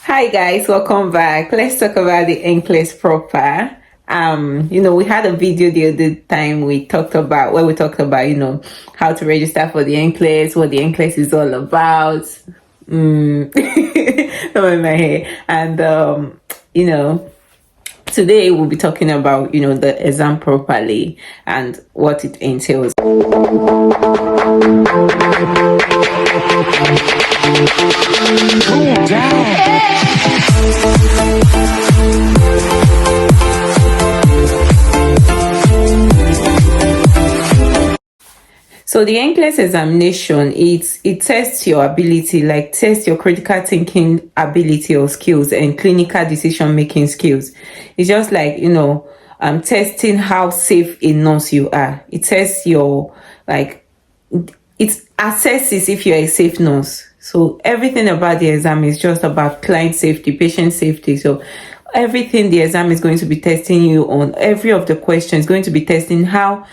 Hi guys, welcome back. Let's talk about the NCLEX proper. We had a video the other time we talked about how to register for the NCLEX, what the NCLEX is all about. Not in my hair. And today we'll be talking about the exam properly and what it entails. So the NCLEX examination, it tests your ability, like tests your critical thinking ability or skills and clinical decision making skills. It's just like testing how safe a nurse you are. It tests your it assesses if you're a safe nurse. So everything about the exam is just about client safety, patient safety. So everything the exam is going to be testing you on, every of the questions going to be testing how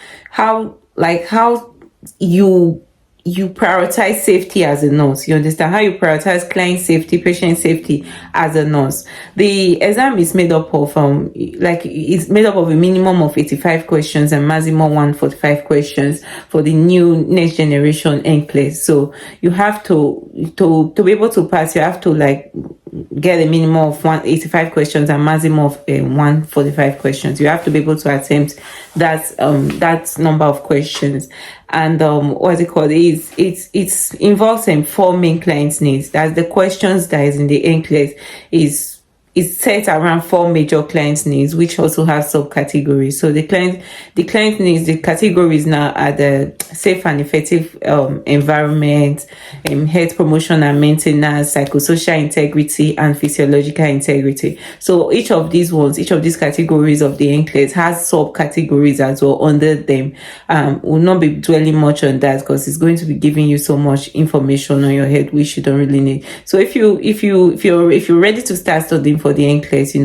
you prioritize safety as a nurse. You understand how you prioritize client safety, patient safety as a nurse. The exam is made up of it's made up of a minimum of 85 questions and maximum 145 questions for the new next generation NCLEX. So you have to be able to pass, you have to get a minimum of 185 questions and maximum of 145 questions. You have to be able to attempt that number of questions. And what's it called? It involves 4 main client needs. That's the questions that is in the NCLEX is set around 4 major client needs, which also have subcategories. So the client needs, the categories now are the safe and effective environment, health promotion and maintenance, psychosocial integrity, and physiological integrity. So each of these categories of the NCLEX has subcategories as well under them. We'll not be dwelling much on that because it's going to be giving you so much information on your head which you don't really need. So if you're ready to start studying for the NCLEX,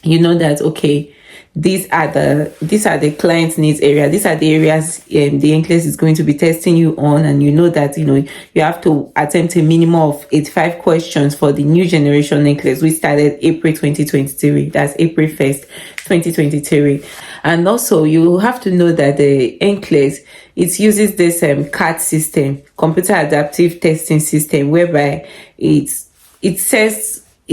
you know that okay, these are the client needs area. These are the areas the NCLEX is going to be testing you on, and you know that you have to attempt a minimum of 85 questions for the new generation NCLEX, which started April 2023. That's April 1st, 2023. And also you have to know that the NCLEX, it uses this CAT system, computer adaptive testing system, whereby it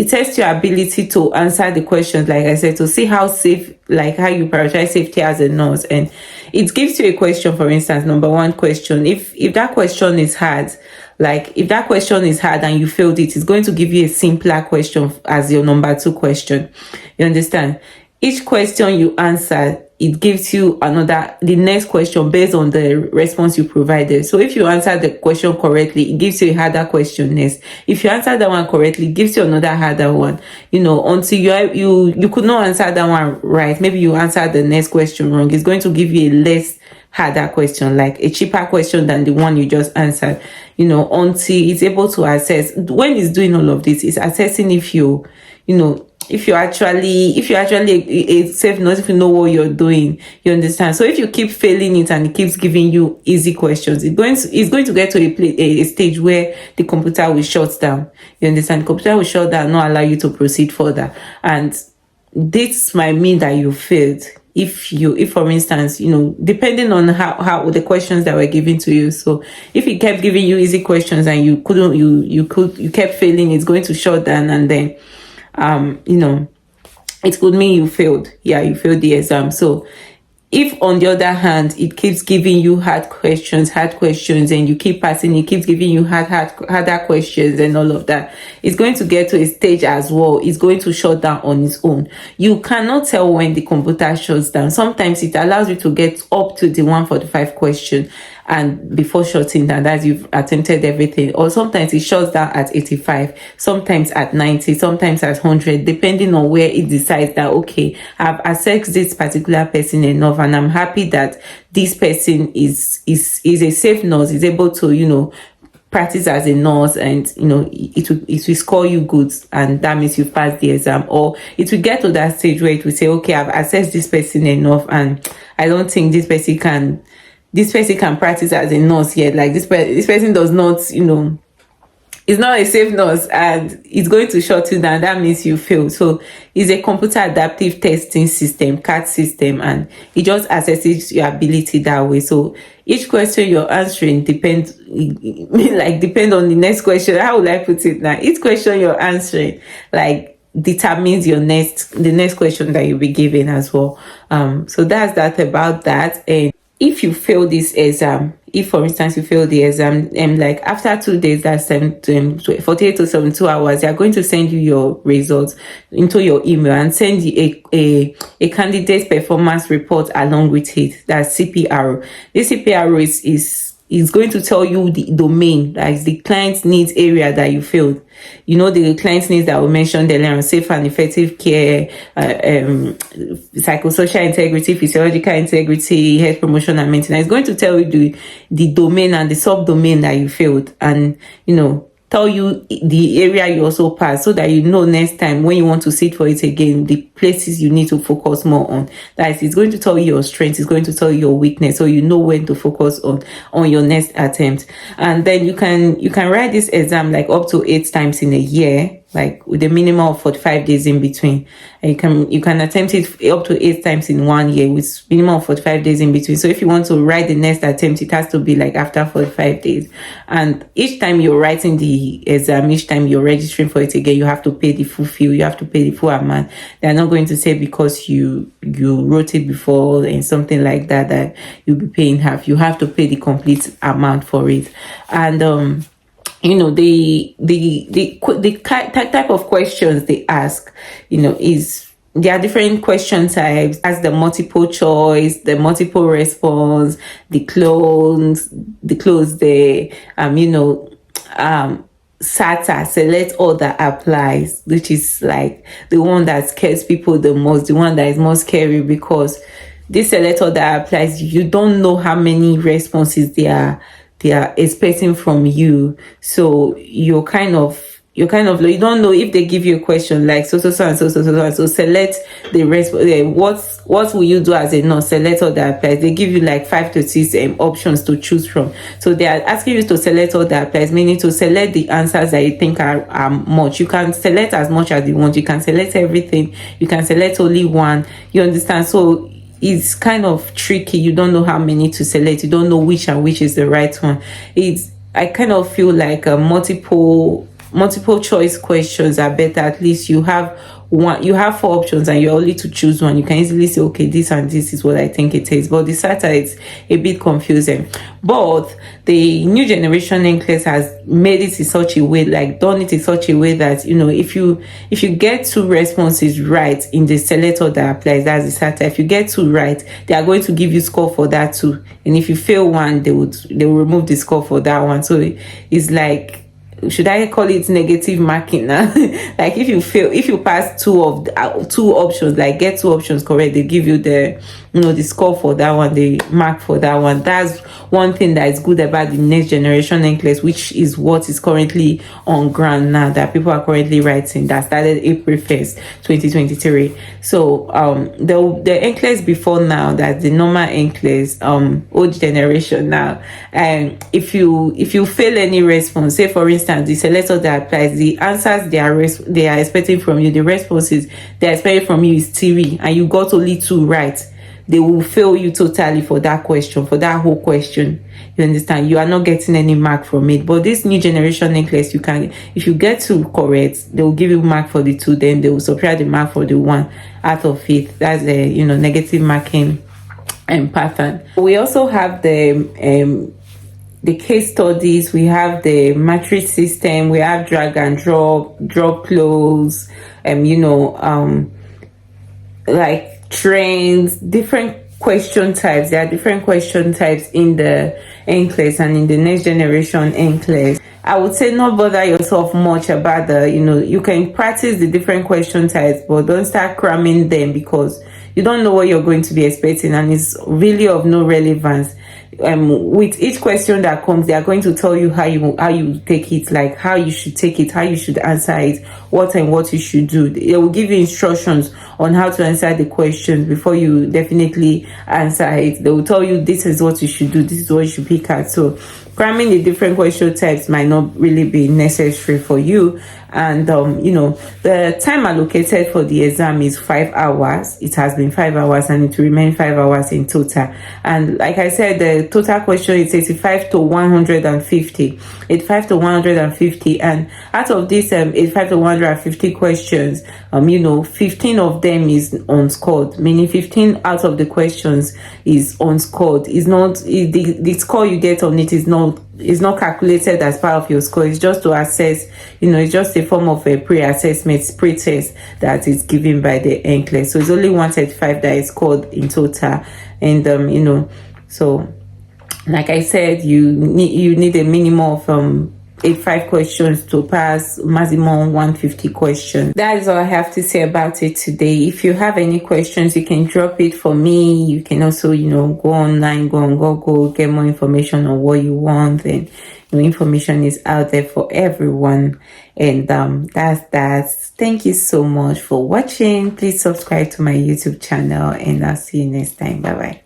tests your ability to answer the questions, like I said, to see how safe, how you prioritize safety as a nurse. And it gives you a question, for instance, number 1 question. If that question is hard, and you failed it, it's going to give you a simpler question as your number 2 question. You understand? Each question you answer, it gives you the next question based on the response you provided. So if you answer the question correctly, it gives you a harder question next. If you answer that one correctly, it gives you another harder one. Until you could not answer that one right. Maybe you answer the next question wrong. It's going to give you a less harder question, like a cheaper question than the one you just answered. Until it's able to assess. When it's doing all of this, it's assessing if you're actually a safe nurse, if you know what you're doing. You understand? So if you keep failing it and it keeps giving you easy questions, it's going to get to a stage where the computer will shut down. You understand? The computer will shut down, not allow you to proceed further. And this might mean that you failed. If for instance, depending on how the questions that were given to you. So if it kept giving you easy questions and you kept failing, it's going to shut down, and then it could mean you failed. Yeah, you failed the exam. So if on the other hand, it keeps giving you hard questions, and you keep passing, it keeps giving you harder questions and all of that, it's going to get to a stage as well. It's going to shut down on its own. You cannot tell when the computer shuts down. Sometimes it allows you to get up to the 145 question and before shutting down, that you've attempted everything. Or sometimes it shuts down at 85, sometimes at 90, sometimes at 100, depending on where it decides that, okay, I've assessed this particular person enough, and I'm happy that this person is a safe nurse, is able to, practice as a nurse, and it will score you good, and that means you've passed the exam. Or it will get to that stage where it will say, okay, I've assessed this person enough, and I don't think this person can practice as a nurse yet. Like this person does not, it's not a safe nurse and it's going to shut you down, that means you fail. So it's a computer adaptive testing system, CAT system, and it just assesses your ability that way. So each question you're answering depend on the next question. How would I put it now? Each question you're answering like determines the next question that you'll be given as well. So that's that about that. And if you fail this exam, if for instance you fail the exam, like after 2 days, that's 48 to 72 hours, they are going to send you your results into your email and send you a candidate performance report along with it. That's CPR. This CPR is going to tell you the domain, like the client's needs area that you failed. You know, the client's needs that we mentioned earlier on: safe and effective care, psychosocial integrity, physiological integrity, health promotion and maintenance. It's going to tell you the domain and the subdomain that you failed, and tell you the area you also passed, so that next time when you want to sit for it again, the places you need to focus more on. That is, it's going to tell you your strengths, it's going to tell you your weakness, so you know when to focus on your next attempt. And then you can write this exam like up to 8 times in a year, like with a minimum of 45 days in between. And you can attempt it up to 8 times in 1 year with minimum of 45 days in between. So if you want to write the next attempt, it has to be like after 45 days. And each time you're writing the exam, each time you're registering for it again, you have to pay the full fee, you have to pay the full amount. They're not going to say because you wrote it before and something like that you'll be paying half. You have to pay the complete amount for it. And the type of questions they ask, there are different question types, as the multiple choice, the multiple response, the SATA, select all that applies, which is like the one that scares people the most, the one that is most scary, because this select all that applies, you don't know how many responses they are expecting from you. So you don't know if they give you a question like so and so. Select the rest. What will you do as a nurse? Select all that applies. They give you like 5 to 6 options to choose from. So they are asking you to select all that applies, meaning to select the answers that you think are much. You can select as much as you want. You can select everything. You can select only one. You understand? So it's kind of tricky. You don't know how many to select. You don't know which is the right one. I kind of feel like multiple choice questions are better. At least you have 4 options and you're only to choose one. You can easily say, okay, this and this is what I think it is. But the SATA is a bit confusing. But the new generation NCLEX has made it in such a way, like done it in such a way that if you get 2 responses right in the selector that applies, that's the SATA. If you get 2 right, they are going to give you score for that too. And if you fail one, they will remove the score for that one. So it's like, should I call it negative marking now? Like if you pass 2 options, like get 2 options correct, they give you the score for that one, the mark for that one. That's one thing that is good about the next generation NCLEX, which is what is currently on ground now, that people are currently writing, that started April 1st, 2023. So the NCLEX before now, that's the normal NCLEX, old generation now. And if you fail any response, say for instance the selector that applies, the answers they are expecting from you, the responses they are expecting from you is 3, and you got only 2 right, they will fail you totally for that question, for that whole question. You understand? You are not getting any mark from it. But this new generation NCLEX, if you get 2 correct, they will give you mark for the 2, then they will subtract the mark for the 1 out of it. That's a negative marking pattern. We also have the case studies, we have the matrix system, we have drag and drop close, like trends, different question types. There are different question types in the NCLEX and in the next generation NCLEX. I would say not bother yourself much about you can practice the different question types, but don't start cramming them, because you don't know what you're going to be expecting and it's really of no relevance. with each question that comes, they are going to tell you how you take it, like how you should take it, how you should answer it, what you should do. They will give you instructions on how to answer the questions before you definitely answer it. They will tell you this is what you should do, this is what you should pick at. So cramming the different question types might not really be necessary for you. And the time allocated for the exam is 5 hours. It has been 5 hours, and it will remain 5 hours in total. And like I said, the total question is 85 to 150. 85 to 150, and out of this 85 to 150 questions, 15 of them is unscored, meaning 15 out of the questions is unscored. Is not the score you get on it is not calculated as part of your score. It's just to assess, it's just a form of a pre-assessment, pre-test that is given by the NCLEX. So it's only 135 that is scored in total. And so like I said, you need a minimum of 85 questions to pass, maximum 150 questions. That is all I have to say about it today. If you have any questions, you can drop it for me. You can also, go online, go on Google, get more information on what you want. And information is out there for everyone. And that's that. Thank you so much for watching. Please subscribe to my YouTube channel, and I'll see you next time. Bye bye.